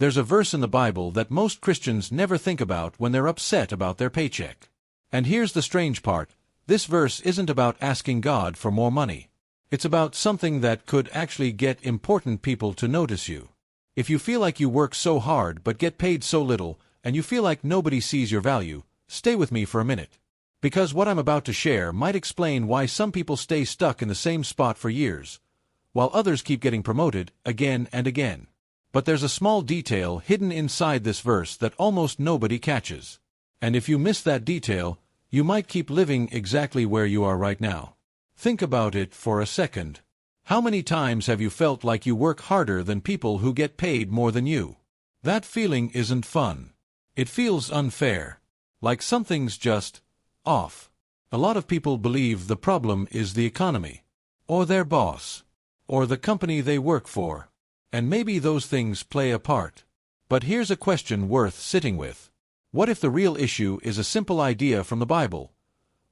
There's a verse in the Bible that most Christians never think about when they're upset about their paycheck. And here's the strange part. This verse isn't about asking God for more money. It's about something that could actually get important people to notice you. If you feel like you work so hard but get paid so little, and you feel like nobody sees your value, stay with me for a minute. Because what I'm about to share might explain why some people stay stuck in the same spot for years, while others keep getting promoted again and again. But there's a small detail hidden inside this verse that almost nobody catches. And if you miss that detail, you might keep living exactly where you are right now. Think about it for a second. How many times have you felt like you work harder than people who get paid more than you? That feeling isn't fun. It feels unfair. Like something's just off. A lot of people believe the problem is the economy, or their boss, or the company they work for. And maybe those things play a part. But here's a question worth sitting with. What if the real issue is a simple idea from the Bible?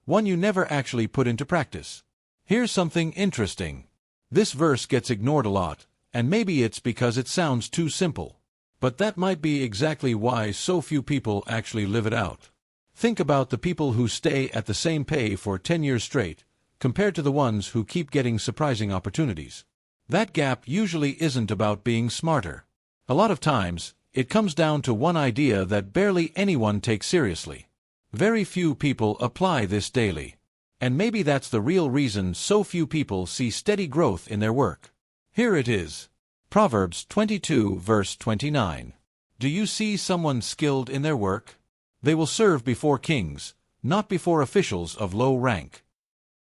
One you never actually put into practice. Here's something interesting. This verse gets ignored a lot, and maybe it's because it sounds too simple. But that might be exactly why so few people actually live it out. Think about the people who stay at the same pay for 10 years straight, compared to the ones who keep getting surprising opportunities. That gap usually isn't about being smarter. A lot of times, it comes down to one idea that barely anyone takes seriously. Very few people apply this daily. And maybe that's the real reason so few people see steady growth in their work. Here it is. Proverbs 22 verse 29. Do you see someone skilled in their work? They will serve before kings, not before officials of low rank.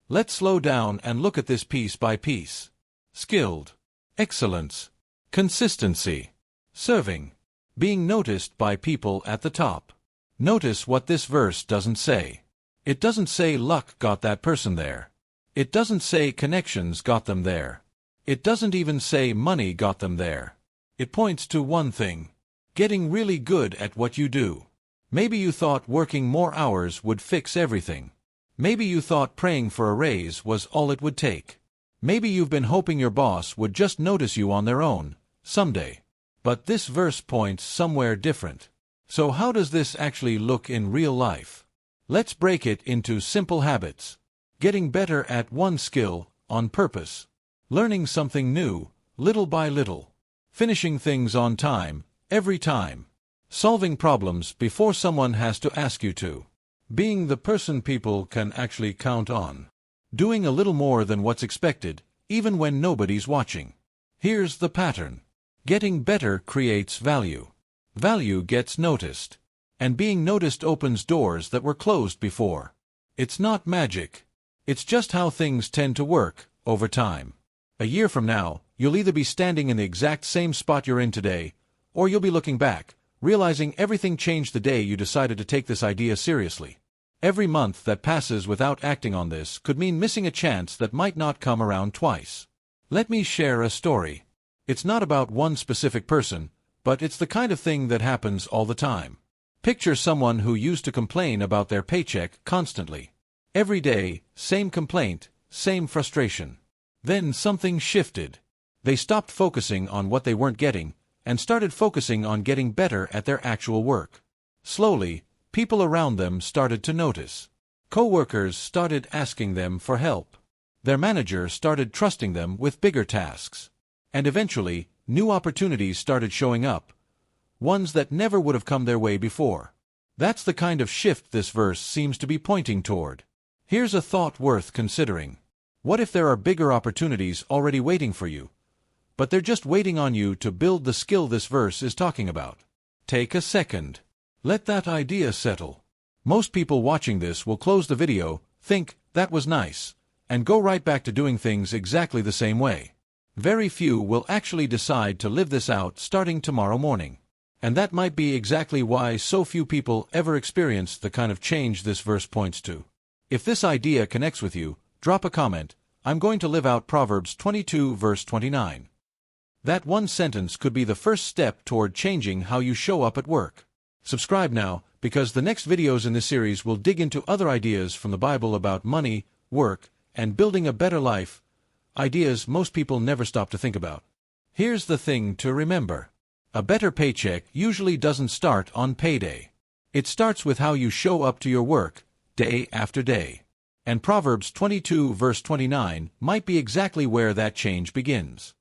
Let's slow down and look at this piece by piece. Skilled. Excellence. Consistency. Serving. Being noticed by people at the top. Notice what this verse doesn't say. It doesn't say luck got that person there. It doesn't say connections got them there. It doesn't even say money got them there. It points to one thing. Getting really good at what you do. Maybe you thought working more hours would fix everything. Maybe you thought praying for a raise was all it would take. Maybe you've been hoping your boss would just notice you on their own, someday. But this verse points somewhere different. So how does this actually look in real life? Let's break it into simple habits. Getting better at one skill, on purpose. Learning something new, little by little. Finishing things on time, every time. Solving problems before someone has to ask you to. Being the person people can actually count on. Doing a little more than what's expected, even when nobody's watching. Here's the pattern. Getting better creates value. Value gets noticed. And being noticed opens doors that were closed before. It's not magic. It's just how things tend to work, over time. A year from now, you'll either be standing in the exact same spot you're in today, or you'll be looking back, realizing everything changed the day you decided to take this idea seriously. Every month that passes without acting on this could mean missing a chance that might not come around twice. Let me share a story. It's not about one specific person, but it's the kind of thing that happens all the time. Picture someone who used to complain about their paycheck constantly. Every day, same complaint, same frustration. Then something shifted. They stopped focusing on what they weren't getting, and started focusing on getting better at their actual work. Slowly, people around them started to notice. Coworkers started asking them for help. Their manager started trusting them with bigger tasks. And eventually, new opportunities started showing up. Ones that never would have come their way before. That's the kind of shift this verse seems to be pointing toward. Here's a thought worth considering. What if there are bigger opportunities already waiting for you, but they're just waiting on you to build the skill this verse is talking about? Take a second. Let that idea settle. Most people watching this will close the video, think, that was nice, and go right back to doing things exactly the same way. Very few will actually decide to live this out starting tomorrow morning. And that might be exactly why so few people ever experience the kind of change this verse points to. If this idea connects with you, drop a comment. I'm going to live out Proverbs 22 verse 29. That one sentence could be the first step toward changing how you show up at work. Subscribe now, because the next videos in this series will dig into other ideas from the Bible about money, work, and building a better life. Ideas most people never stop to think about. Here's the thing to remember. A better paycheck usually doesn't start on payday. It starts with how you show up to your work, day after day. And Proverbs 22 verse 29 might be exactly where that change begins.